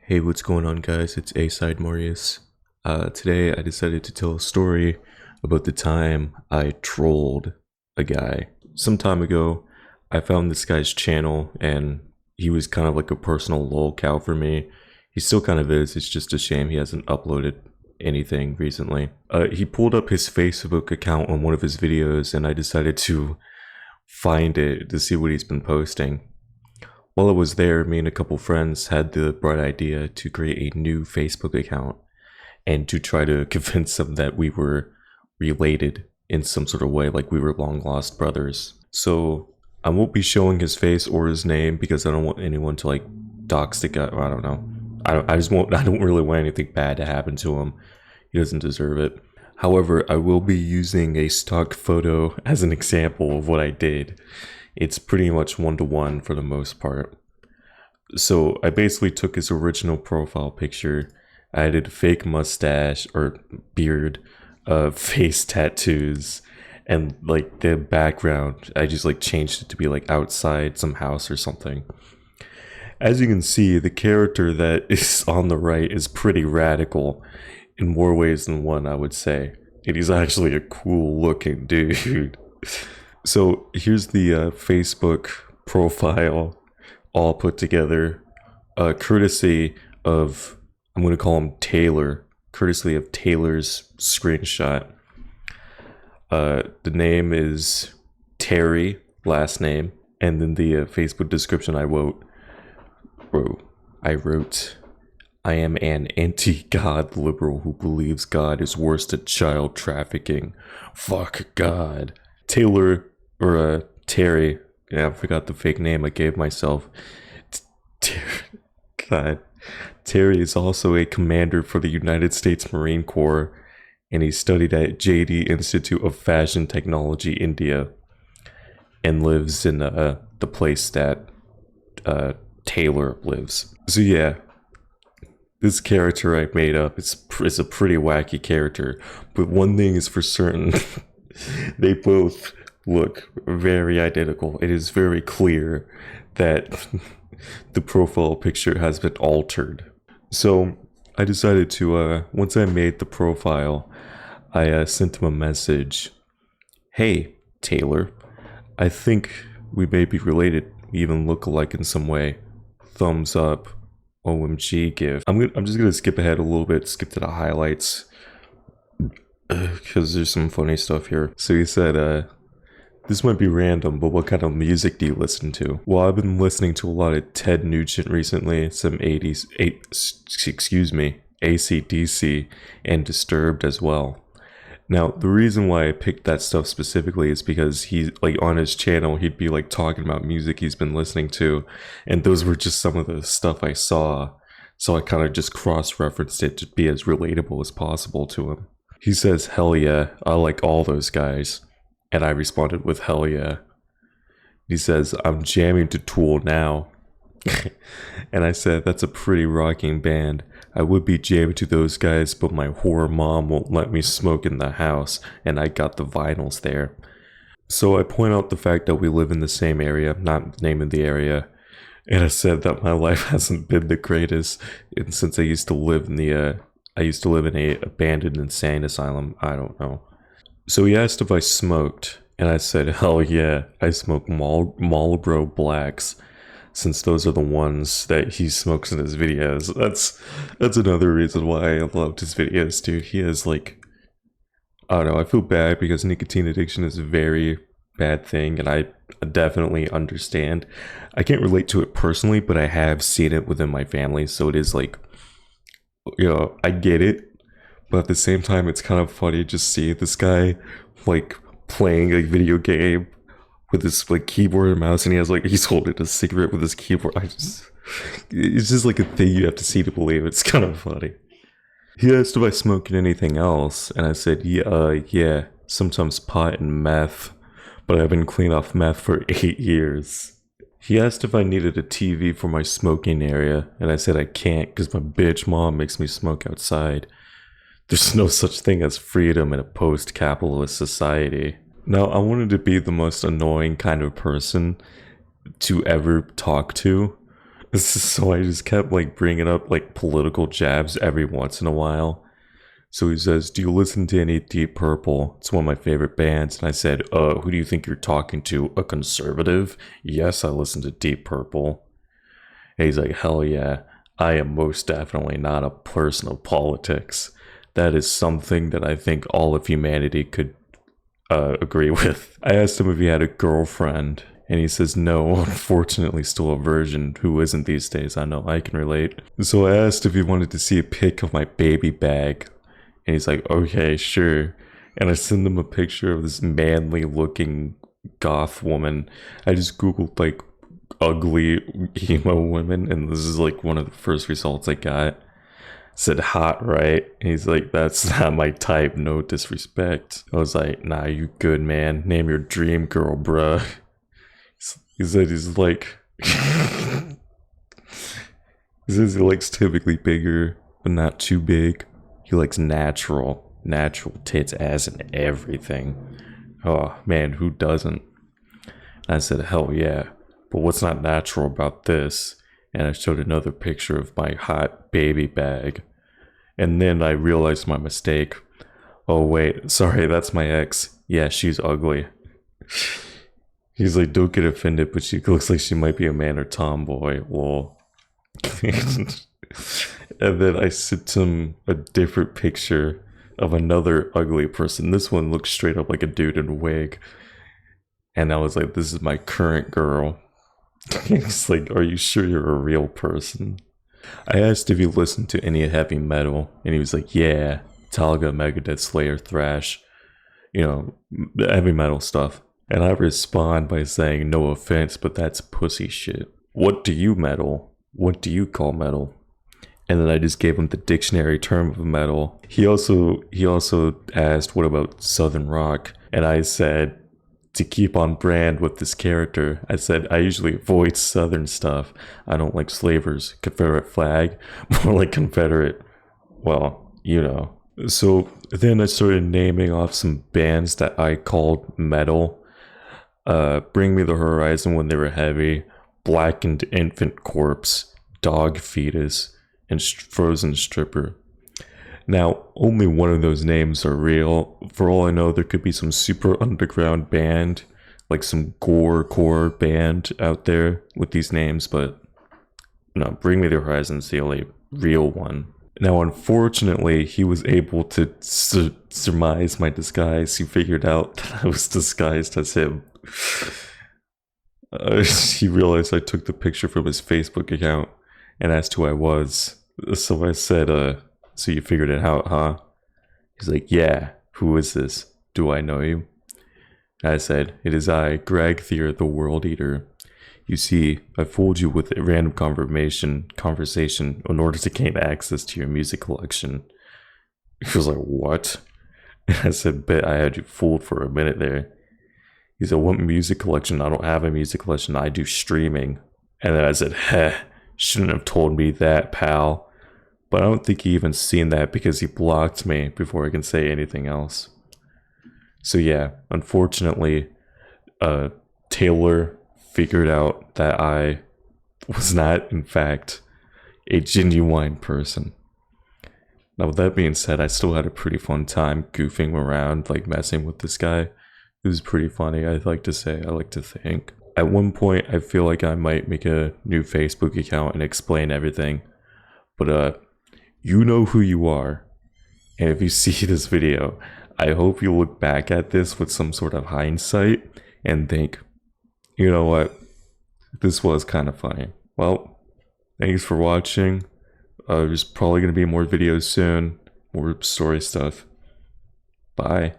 Hey, what's going on, guys? It's A-Side Marius. Today I decided to tell a story about the time I trolled a guy. Some time ago, I found this guy's channel, and he was kind of like a personal lolcow for me. He still kind of is. It's just a shame he hasn't uploaded anything recently. He pulled up his Facebook account on one of his videos, and I decided to find it to see what he's been posting. While I was there, me and a couple friends had the bright idea to create a new Facebook account and to try to convince them that we were related in some sort of way, like we were long lost brothers. So I won't be showing his face or his name because I don't want anyone to like dox the guy. I don't know. I don't really want anything bad to happen to him. He doesn't deserve it. However, I will be using a stock photo as an example of what I did. It's pretty much one-to-one for the most part. So I basically took his original profile picture, added a fake mustache or beard, face tattoos, and like the background, I just like changed it to be like outside some house or something. As you can see, the character that is on the right is pretty radical in more ways than one, I would say. And he's actually a cool looking dude. So here's the Facebook profile all put together, courtesy of, I'm going to call him Taylor, courtesy of Taylor's screenshot. The name is Terry, last name, and then the Facebook description I wrote, I am an anti-God liberal who believes God is worse than child trafficking. Fuck God. Taylor, or Terry, yeah, I forgot the fake name I gave myself. God. Terry is also a commander for the United States Marine Corps, and he studied at JD Institute of Fashion Technology, India, and lives in the place that Taylor lives. So yeah, this character I made up is a pretty wacky character, but one thing is for certain. They both look very identical. It is very clear that the profile picture has been altered. So I decided to, once I made the profile, I sent him a message. Hey, Taylor, I think we may be related, we even look alike in some way. Thumbs up, OMG gif. I'm just gonna skip ahead a little bit, skip to the highlights, because there's some funny stuff here. So he said, this might be random, but what kind of music do you listen to? Well, I've been listening to a lot of Ted Nugent recently, some AC/DC, and Disturbed as well. Now, the reason why I picked that stuff specifically is because he, like, on his channel, he'd be like talking about music he's been listening to, and those were just some of the stuff I saw. So I kind of just cross-referenced it to be as relatable as possible to him. He says, hell yeah, I like all those guys. And I responded with hell yeah. He says, I'm jamming to Tool now. And I said, that's a pretty rocking band. I would be jamming to those guys, but my whore mom won't let me smoke in the house, and I got the vinyls there. So I point out the fact that we live in the same area, not naming the area. And I said that my life hasn't been the greatest, and since I used to live in a abandoned insane asylum. I don't know. So he asked if I smoked, and I said, hell yeah, I smoke Marlboro Blacks, since those are the ones that he smokes in his videos. That's another reason why I loved his videos, dude. He has like, I don't know, I feel bad because nicotine addiction is a very bad thing, and I definitely understand. I can't relate to it personally, but I have seen it within my family, so it is like, you know, I get it. But at the same time, it's kind of funny just seeing this guy like playing a video game with his like keyboard and mouse, and he's holding a cigarette with his keyboard. It's just like a thing you have to see to believe. It's kind of funny. He asked if I smoked anything else, and I said, yeah, sometimes pot and meth, but I've been clean off meth for 8 years. He asked if I needed a TV for my smoking area, and I said I can't because my bitch mom makes me smoke outside. There's no such thing as freedom in a post-capitalist society. Now, I wanted to be the most annoying kind of person to ever talk to. So I just kept like bringing up like political jabs every once in a while. So he says, "Do you listen to any Deep Purple? It's one of my favorite bands." And I said, who do you think you're talking to? A conservative?" "Yes, I listen to Deep Purple." And he's like, "Hell yeah, I am most definitely not a person of politics. That is something that I think all of humanity could agree with." I asked him if he had a girlfriend, and he says, "No, unfortunately, still a virgin." Who isn't these days? I know, I can relate. So I asked if he wanted to see a pic of my baby bag, and he's like, "Okay, sure." And I send him a picture of this manly looking goth woman. I just googled like ugly emo women, and this is like one of the first results I got. Said hot, right? And he's like, "That's not my type, no disrespect." I was like, "Nah, you good, man. Name your dream girl, bruh." He said he's like he says he likes typically bigger, but not too big. He likes natural tits, ass, and everything. Oh man, who doesn't? I said, "Hell yeah, but what's not natural about this?" And I showed another picture of my hot baby bag. And then I realized my mistake. "Oh wait, sorry, that's my ex. Yeah, she's ugly." He's like, "Don't get offended, but she looks like she might be a man or tomboy." Lol. And then I sent him a different picture of another ugly person. This one looks straight up like a dude in a wig. And I was like, "This is my current girl." He's like, "Are you sure you're a real person?" I asked if he listened to any heavy metal, and he was like, "Yeah, Metallica, Megadeth, Slayer, thrash, you know, heavy metal stuff." And I respond by saying, "No offense, but that's pussy shit. What do you metal? What do you call metal?" And then I just gave him the dictionary term of metal. He also asked, "What about Southern rock?" And I said, to keep on brand with this character, I said, "I usually avoid Southern stuff. I don't like slavers, Confederate flag, more like Confederate, well, you know." So then I started naming off some bands that I called metal. Bring Me the Horizon when they were heavy, Blackened Infant Corpse, Dog Fetus, and Frozen Stripper. Now, only one of those names are real. For all I know, there could be some super underground band, like some gore band out there with these names, but no, Bring Me the Horizon's the only real one. Now, unfortunately, he was able to surmise my disguise. He figured out that I was disguised as him. He realized I took the picture from his Facebook account and asked who I was. So I said, "So you figured it out, huh?" He's like, "Yeah, who is this? Do I know you?" I said, "It is I, Greg Thier, the World Eater. You see, I fooled you with a random conversation in order to gain access to your music collection." He was like, "What?" And I said, "Bet I had you fooled for a minute there." He said, "What music collection? I don't have a music collection. I do streaming." And then I said, "Heh, shouldn't have told me that, pal." But I don't think he even seen that because he blocked me before I can say anything else. So yeah, unfortunately, Taylor figured out that I was not, in fact, a genuine person. Now, with that being said, I still had a pretty fun time goofing around, like messing with this guy. It was pretty funny, I like to think. At one point, I feel like I might make a new Facebook account and explain everything. But, you know who you are. And if you see this video, I hope you look back at this with some sort of hindsight and think, you know what, this was kind of funny. Well, thanks for watching. There's probably going to be more videos soon, more story stuff. Bye.